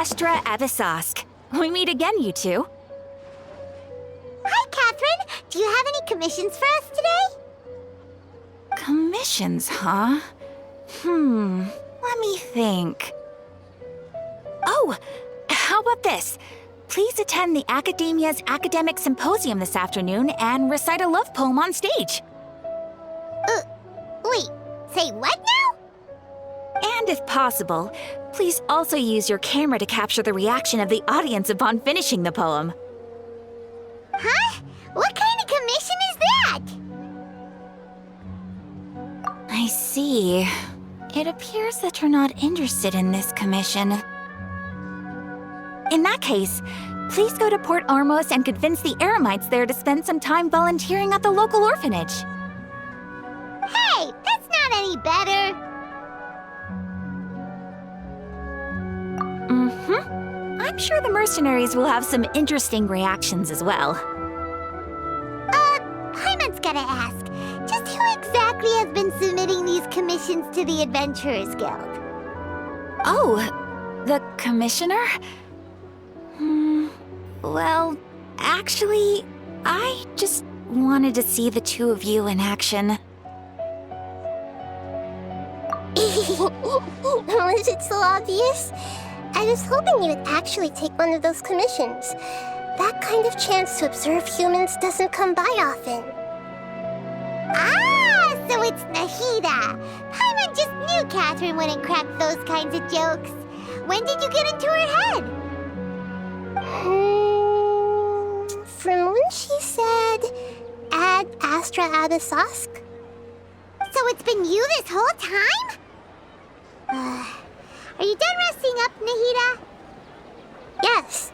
Astra Avisask. We meet again, you two. Hi, Catherine. Do you have any commissions for us today? Commissions, huh? Let me think. Oh, how about this? Please attend the Academia's Academic Symposium this afternoon and recite a love poem on stage. Wait, say what now? And if possible, please also use your camera to capture the reaction of the audience upon finishing the poem. Huh? What kind of commission is that? I see. It appears that you're not interested in this commission. In that case, please go to Port Armos and convince the Eremites there to spend some time volunteering at the local orphanage. Hey, that's not any better. I'm sure the mercenaries will have some interesting reactions as well. Paimon's gotta ask, just who exactly has been submitting these commissions to the Adventurers Guild? Oh, the commissioner? Well, actually, I just wanted to see the two of you in action. Was it so obvious? I was hoping you would actually take one of those commissions. That kind of chance to observe humans doesn't come by often. Ah, so it's Nahida. Paimon just knew Catherine wouldn't crack those kinds of jokes. When did you get into her head? From when she said, Ad Astra Abisask? So it's been you this whole time? Are you done resting up, Nahida? Yes.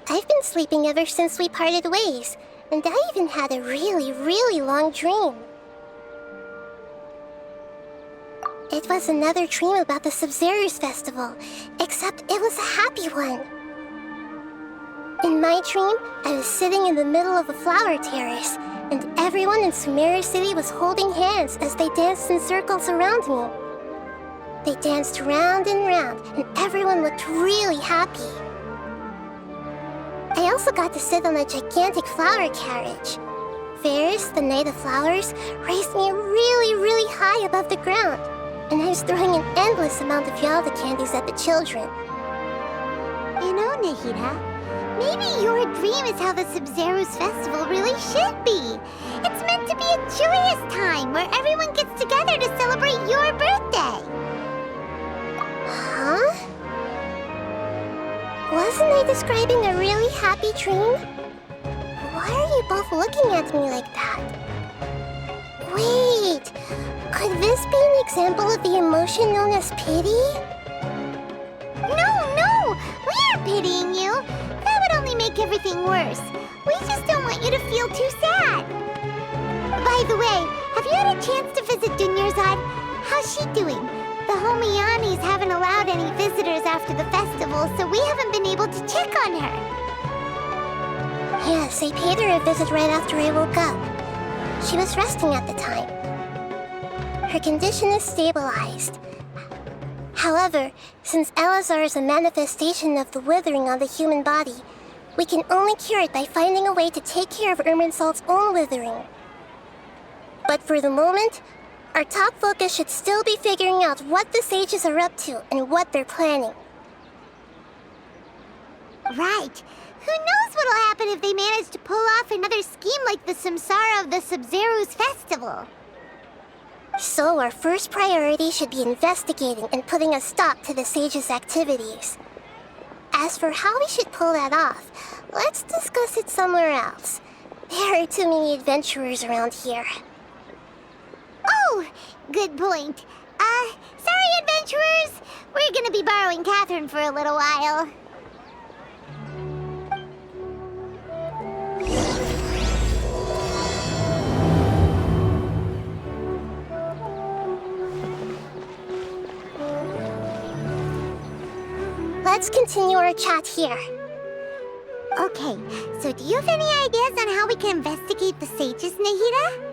I've been sleeping ever since we parted ways, and I even had a really, really long dream. It was another dream about the Sub-Zero's festival, except it was a happy one. In my dream, I was sitting in the middle of a flower terrace, and everyone in Sumeru City was holding hands as they danced in circles around me. They danced round and round, and everyone looked really happy. I also got to sit on a gigantic flower carriage. Ferris, the Knight of Flowers, raised me really, really high above the ground, and I was throwing an endless amount of Yalda candies at the children. You know, Nahida, maybe your dream is how the Sub-Zero's festival really should be. It's meant to be a joyous time where everyone gets together to celebrate your birthday. Huh? Wasn't I describing a really happy dream? Why are you both looking at me like that? Wait, could this be an example of the emotion known as pity? No! We aren't pitying you. That would only make everything worse. We just don't want you to feel too sad. By the way, have you had a chance to visit Dunyarzad? How's she doing? The Homianis haven't allowed any visitors after the festival, so we haven't been able to check on her. Yes, I paid her a visit right after I woke up. She was resting at the time. Her condition is stabilized. However, since Elazar is a manifestation of the withering on the human body, we can only cure it by finding a way to take care of Irminsul's own withering. But for the moment, our top focus should still be figuring out what the sages are up to and what they're planning. Right. Who knows what'll happen if they manage to pull off another scheme like the Samsara of the Sub-Zero's festival? So our first priority should be investigating and putting a stop to the sages' activities. As for how we should pull that off, let's discuss it somewhere else. There are too many adventurers around here. Oh, good point. Sorry, adventurers. We're gonna be borrowing Catherine for a little while. Let's continue our chat here. Okay, so do you have any ideas on how we can investigate the sages, Nahida?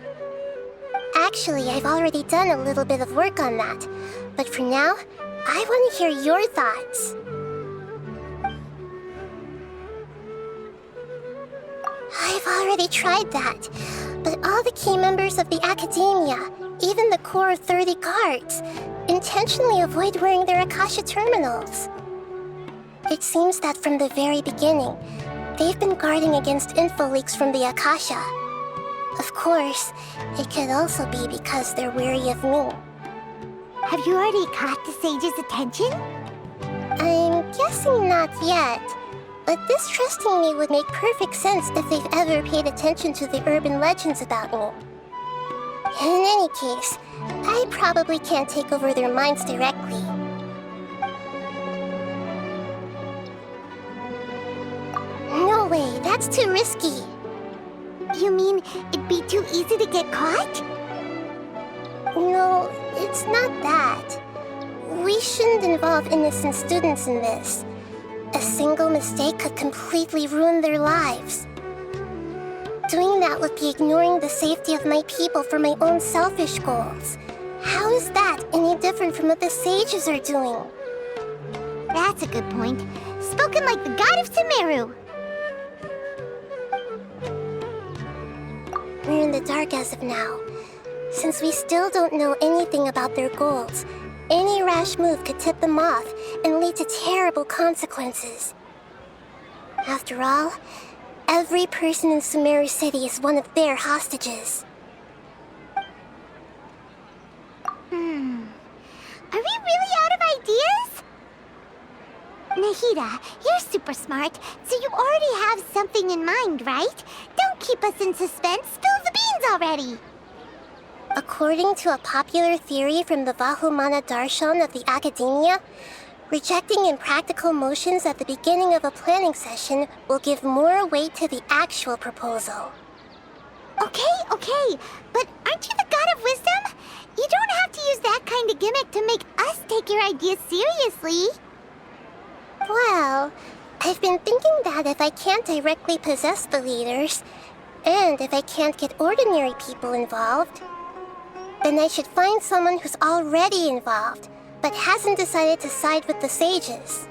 Actually, I've already done a little bit of work on that. But for now, I want to hear your thoughts. I've already tried that, but all the key members of the Academia, even the core 30 guards, intentionally avoid wearing their Akasha terminals. It seems that from the very beginning, they've been guarding against info leaks from the Akasha. Of course, it could also be because they're wary of me. Have you already caught the sage's attention? I'm guessing not yet, but distrusting me would make perfect sense if they've ever paid attention to the urban legends about me. In any case, I probably can't take over their minds directly. No way, that's too risky. You mean it'd be too easy to get caught? No, it's not that. We shouldn't involve innocent students in this. A single mistake could completely ruin their lives. Doing that would be ignoring the safety of my people for my own selfish goals. How is that any different from what the sages are doing? That's a good point. Spoken like the god of Sumeru. We're in the dark as of now. Since we still don't know anything about their goals, any rash move could tip them off and lead to terrible consequences. After all, every person in Sumeru City is one of their hostages. Are we really out of ideas? Nahida, you're super smart, so you already have something in mind, right? Don't keep us in suspense. Spill the beans already. According to a popular theory from the Vahumana Darshan of the Academia, rejecting impractical motions at the beginning of a planning session will give more weight to the actual proposal. Okay, but aren't you the god of wisdom? You don't have to use that kind of gimmick to make us take your ideas seriously. Well, I've been thinking that if I can't directly possess the leaders, and if I can't get ordinary people involved, then I should find someone who's already involved, but hasn't decided to side with the sages.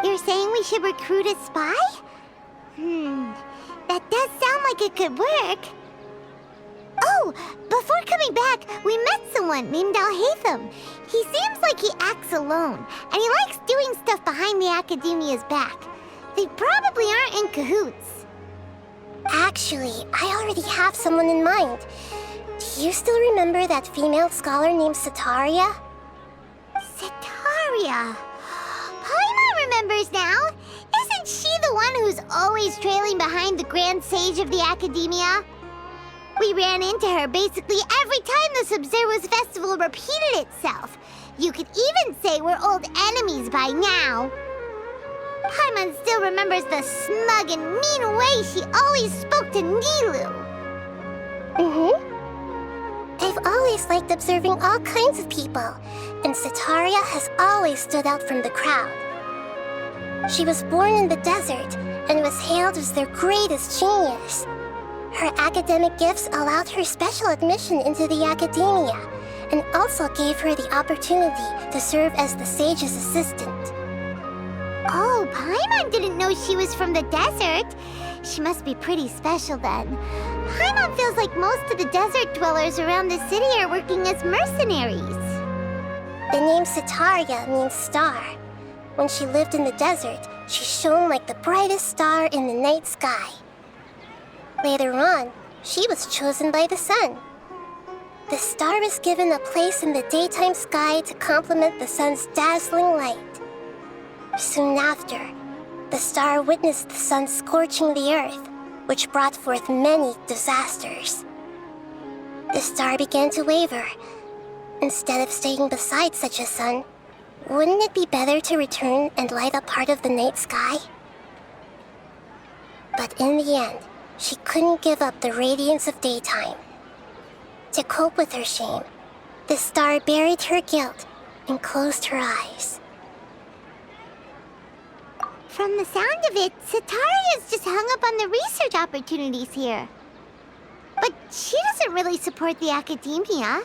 You're saying we should recruit a spy? That does sound like it could work. Oh, before coming back, we met someone named Alhaitham. He seems like he acts alone, and he likes doing stuff behind the Academia's back. They probably aren't in cahoots. Actually, I already have someone in mind. Do you still remember that female scholar named Setaria? Setaria. Paimon remembers now. Isn't she the one who's always trailing behind the Grand Sage of the Academia? We ran into her basically every time the Sub-Zero's festival repeated itself. You could even say we're old enemies by now. Paimon still remembers the smug and mean way she always spoke to Nilou. I've always liked observing all kinds of people, and Setaria has always stood out from the crowd. She was born in the desert and was hailed as their greatest genius. Her academic gifts allowed her special admission into the Academia, and also gave her the opportunity to serve as the sage's assistant. Oh, Paimon didn't know she was from the desert. She must be pretty special then. Paimon feels like most of the desert dwellers around the city are working as mercenaries. The name Setaria means star. When she lived in the desert, she shone like the brightest star in the night sky. Later on, she was chosen by the sun. The star was given a place in the daytime sky to complement the sun's dazzling light. Soon after, the star witnessed the sun scorching the earth, which brought forth many disasters. The star began to waver. Instead of staying beside such a sun, wouldn't it be better to return and light up part of the night sky? But in the end, she couldn't give up the radiance of daytime. To cope with her shame, the star buried her guilt and closed her eyes. From the sound of it, Setaria's just hung up on the research opportunities here. But she doesn't really support the Academia.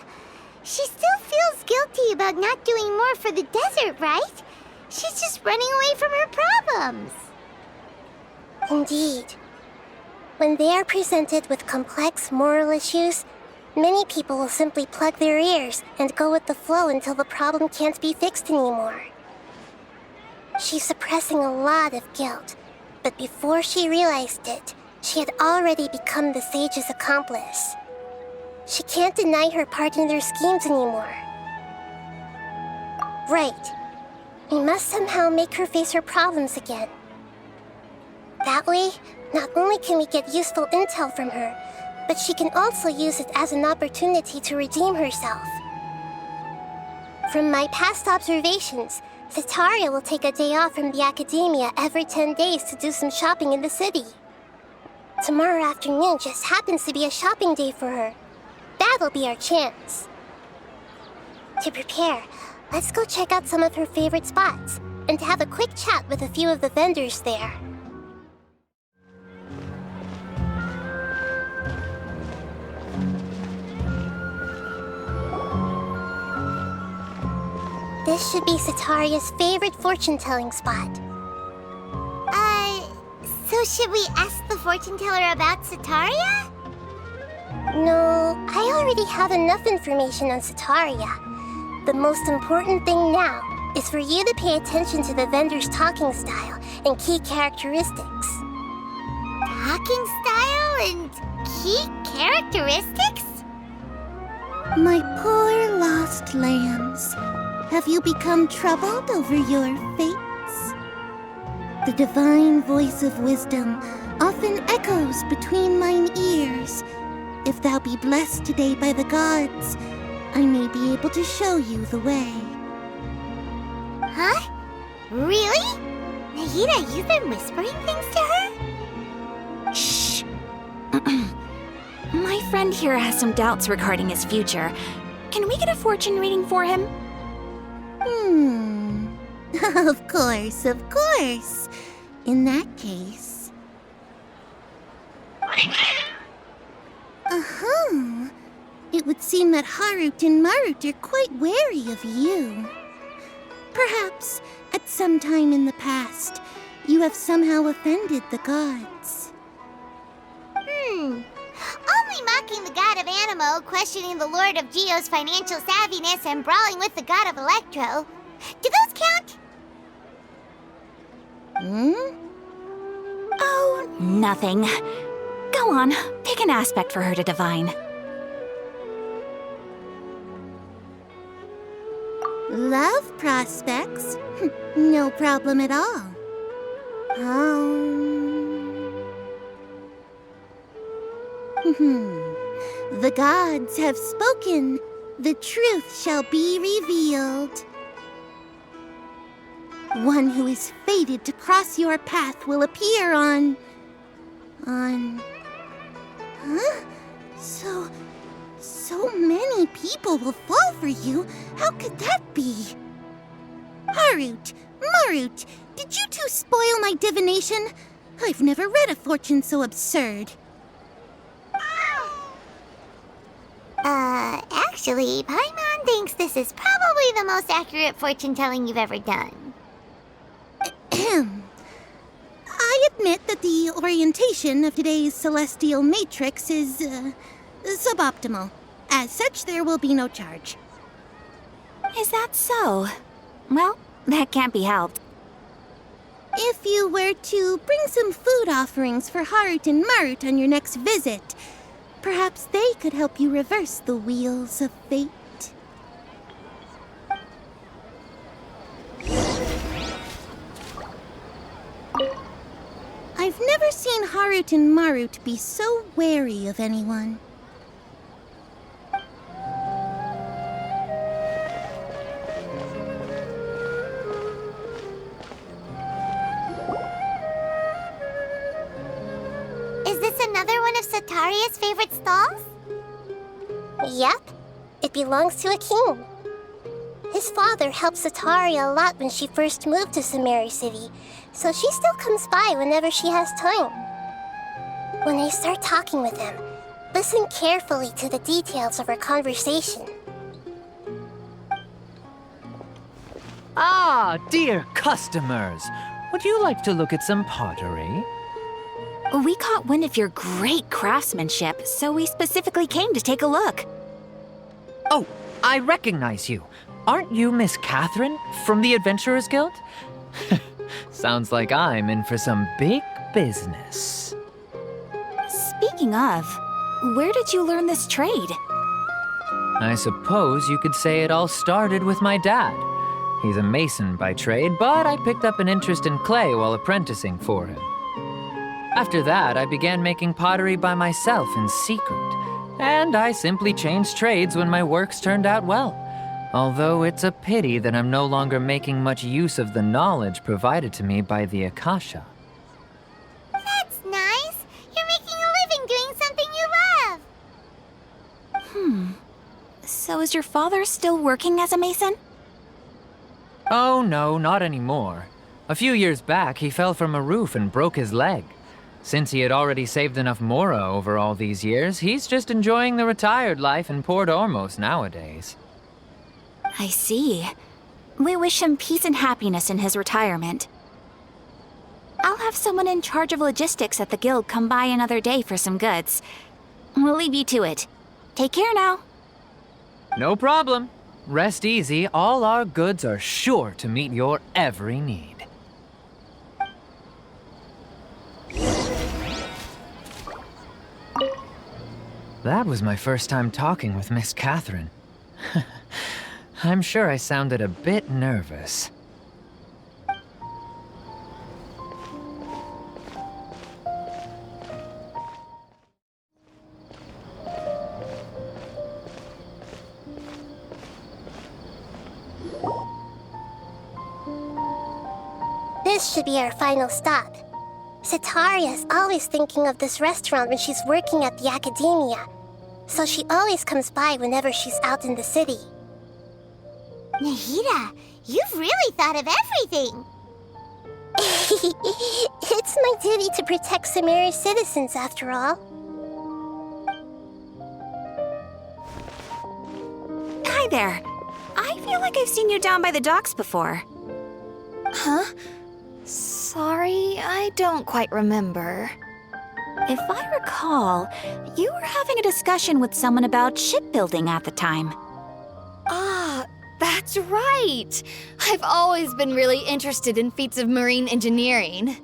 She still feels guilty about not doing more for the desert, right? She's just running away from her problems. Indeed. When they are presented with complex moral issues, many people will simply plug their ears and go with the flow until the problem can't be fixed anymore. She's suppressing a lot of guilt, but before she realized it, she had already become the sage's accomplice. She can't deny her part in their schemes anymore. Right. We must somehow make her face her problems again. That way, not only can we get useful intel from her, but she can also use it as an opportunity to redeem herself. From my past observations, Cetaria will take a day off from the academia every 10 days to do some shopping in the city. Tomorrow afternoon just happens to be a shopping day for her. That'll be our chance. To prepare, let's go check out some of her favorite spots, and have a quick chat with a few of the vendors there. This should be Cetaria's favorite fortune-telling spot. So should we ask the fortune teller about Cetaria? No, I already have enough information on Cetaria. The most important thing now is for you to pay attention to the vendor's talking style and key characteristics. Talking style and key characteristics? My poor lost lambs, have you become troubled over your fates? The divine voice of wisdom often echoes between mine ears. If thou be blessed today by the gods, I may be able to show you the way. Huh? Really? Nahida, you've been whispering things to her? Shh. My friend here has some doubts regarding his future. Can we get a fortune reading for him? Of course, of course. In that case... It would seem that Harut and Marut are quite wary of you. Perhaps, at some time in the past, you have somehow offended the gods. Only mocking the god of Animo, questioning the lord of Geo's financial savviness, and brawling with the god of Electro. Do those count? Oh, nothing. Go on, pick an aspect for her to divine. Love prospects? No problem at all. The gods have spoken. The truth shall be revealed. One who is fated to cross your path will appear on... Huh? So many people will fall for you. How could that be? Harut, Marut, did you two spoil my divination? I've never read a fortune so absurd. Actually, Paimon thinks this is probably the most accurate fortune-telling you've ever done. I admit that the orientation of today's celestial matrix is, suboptimal. As such, there will be no charge. Is that so? Well, that can't be helped. If you were to bring some food offerings for Harut and Marut on your next visit, perhaps they could help you reverse the wheels of fate. I've never seen Harut and Marut be so wary of anyone. Is this another one of Cetaria's favorite stalls? Yep. It belongs to a king. His father helped Cetaria a lot when she first moved to Sumeru City, so she still comes by whenever she has time. When I start talking with him, listen carefully to the details of our conversation. Ah, dear customers, would you like to look at some pottery? We caught wind of your great craftsmanship, so we specifically came to take a look. Oh, I recognize you. Aren't you Miss Catherine from the Adventurers Guild? Sounds like I'm in for some big business. Speaking of, where did you learn this trade? I suppose you could say it all started with my dad. He's a mason by trade, but I picked up an interest in clay while apprenticing for him. After that, I began making pottery by myself in secret, and I simply changed trades when my works turned out well. Although it's a pity that I'm no longer making much use of the knowledge provided to me by the Akasha. That's nice. You're making a living doing something you love. So is your father still working as a mason? Oh no, not anymore. A few years back, he fell from a roof and broke his leg. Since he had already saved enough mora over all these years, he's just enjoying the retired life in Port Ormos nowadays. I see. We wish him peace and happiness in his retirement. I'll have someone in charge of logistics at the guild come by another day for some goods. We'll leave you to it. Take care now. No problem. Rest easy, all our goods are sure to meet your every need. That was my first time talking with Miss Catherine. I'm sure I sounded a bit nervous. This should be our final stop. Setaria is always thinking of this restaurant when she's working at the academia, so she always comes by whenever she's out in the city. Nahida, you've really thought of everything. It's my duty to protect Sumeru's citizens, after all. Hi there. I feel like I've seen you down by the docks before. Huh? Sorry, I don't quite remember. If I recall, you were having a discussion with someone about shipbuilding at the time. Ah, that's right! I've always been really interested in feats of marine engineering.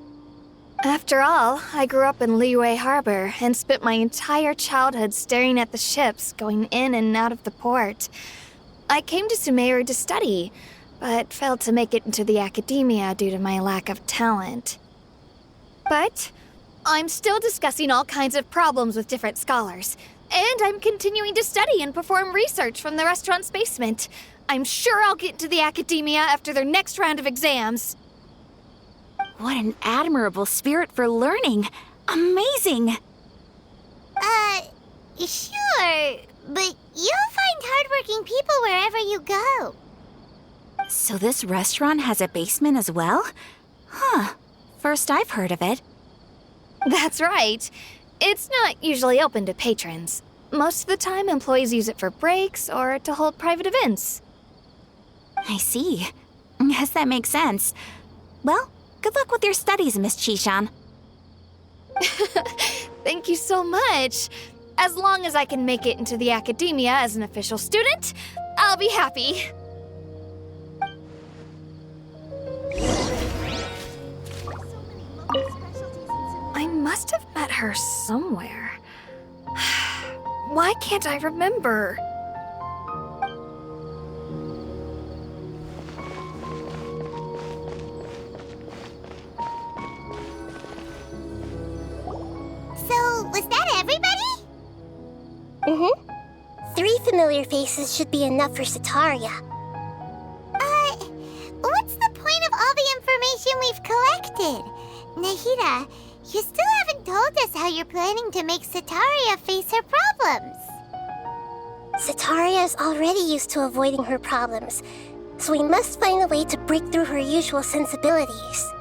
After all, I grew up in Liyue Harbor and spent my entire childhood staring at the ships going in and out of the port. I came to Sumeru to study, but failed to make it into the academia due to my lack of talent. But I'm still discussing all kinds of problems with different scholars, and I'm continuing to study and perform research from the restaurant's basement. I'm sure I'll get into the academia after their next round of exams. What an admirable spirit for learning. Amazing. Sure, but you'll find hardworking people wherever you go. So this restaurant has a basement as well? Huh. First I've heard of it. That's right. It's not usually open to patrons. Most of the time, employees use it for breaks or to hold private events. I see. Guess that makes sense. Well, good luck with your studies, Miss Qishan. Thank you so much. As long as I can make it into the academia as an official student, I'll be happy. I must have met her somewhere. Why can't I remember? So, was that everybody? Mm-hmm. 3 familiar faces should be enough for Setaria. What's the point of all the information we've collected? Nahida, you still haven't told us how you're planning to make Setaria face her problems. Setaria is already used to avoiding her problems, so we must find a way to break through her usual sensibilities.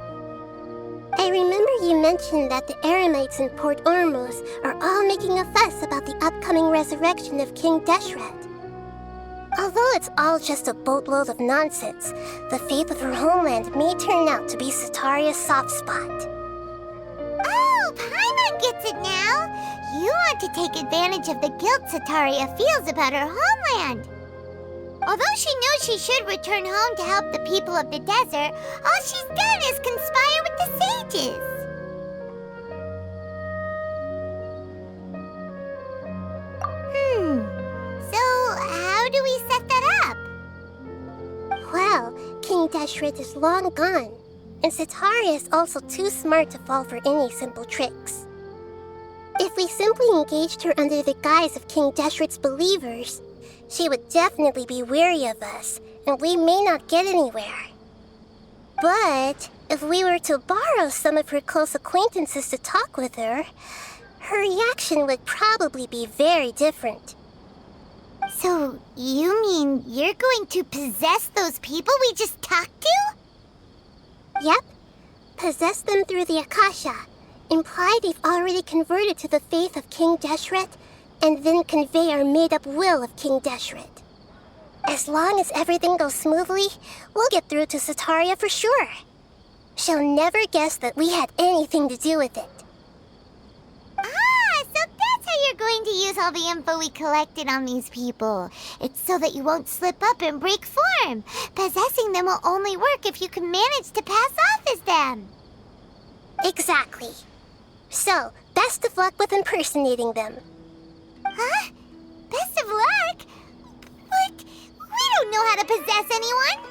I remember you mentioned that the Eremites in Port Ormos are all making a fuss about the upcoming resurrection of King Deshret. Although it's all just a boatload of nonsense, the fate of her homeland may turn out to be Setaria's soft spot. Oh, Paimon Everyone gets it now. You want to take advantage of the guilt Sataria feels about her homeland. Although she knows she should return home to help the people of the desert, all she's done is conspire with the sages. So how do we set that up? Well, King Deshret is long gone, and Sataria is also too smart to fall for any simple tricks. If we simply engaged her under the guise of King Deshret's believers, she would definitely be weary of us, and we may not get anywhere. But if we were to borrow some of her close acquaintances to talk with her, her reaction would probably be very different. So you mean you're going to possess those people we just talked to? Yep. Possess them through the Akasha. Imply they've already converted to the faith of King Deshret, and then convey our made-up will of King Deshret. As long as everything goes smoothly, we'll get through to Sataria for sure. She'll never guess that we had anything to do with it. Ah, so that's how you're going to use all the info we collected on these people. It's so that you won't slip up and break form. Possessing them will only work if you can manage to pass off as them. Exactly. So, best of luck with impersonating them. Huh? Best of luck? But we don't know how to possess anyone.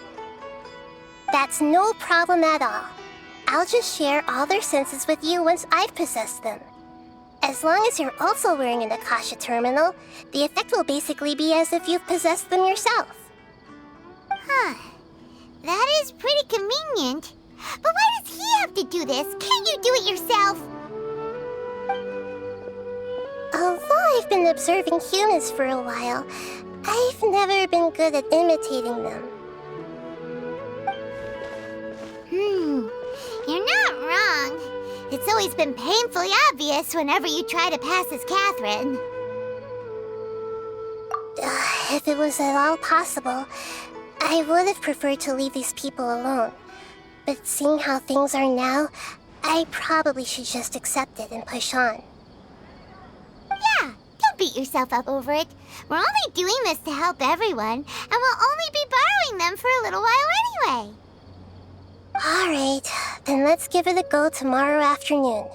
That's no problem at all. I'll just share all their senses with you once I've possessed them. As long as you're also wearing an Akasha terminal, the effect will basically be as if you've possessed them yourself. Huh. That is pretty convenient. But why does he have to do this? Can't you do it yourself? Although I've been observing humans for a while, I've never been good at imitating them. You're not wrong. It's always been painfully obvious whenever you try to pass as Catherine. If it was at all possible, I would have preferred to leave these people alone. But seeing how things are now, I probably should just accept it and push on. Yeah, don't beat yourself up over it. We're only doing this to help everyone, and we'll only be borrowing them for a little while anyway. Alright, then let's give it a go tomorrow afternoon.